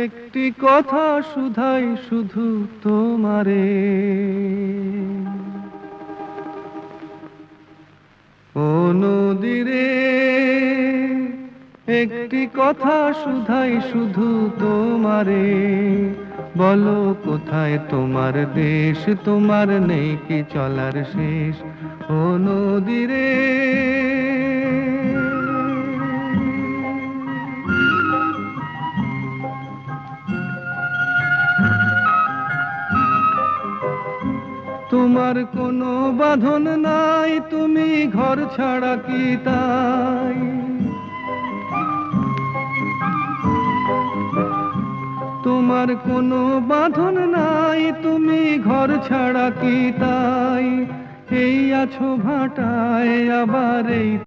একটি কথা শুধাই শুধু তোমারে, ও নদীরে একটি কথা শুধাই শুধু তোমারে। বলো কোথায় তোমার দেশ, তোমার নেই কি চলার শেষ, ও নদীরে। তোমার কোনো বাঁধন নাই, তুমি ঘর ছাড়া কি তাই? তোমার কোনো বাঁধন নাই, তুমি ঘর ছাড়া কি তাই? এই আছো ভাটায়, আবার এই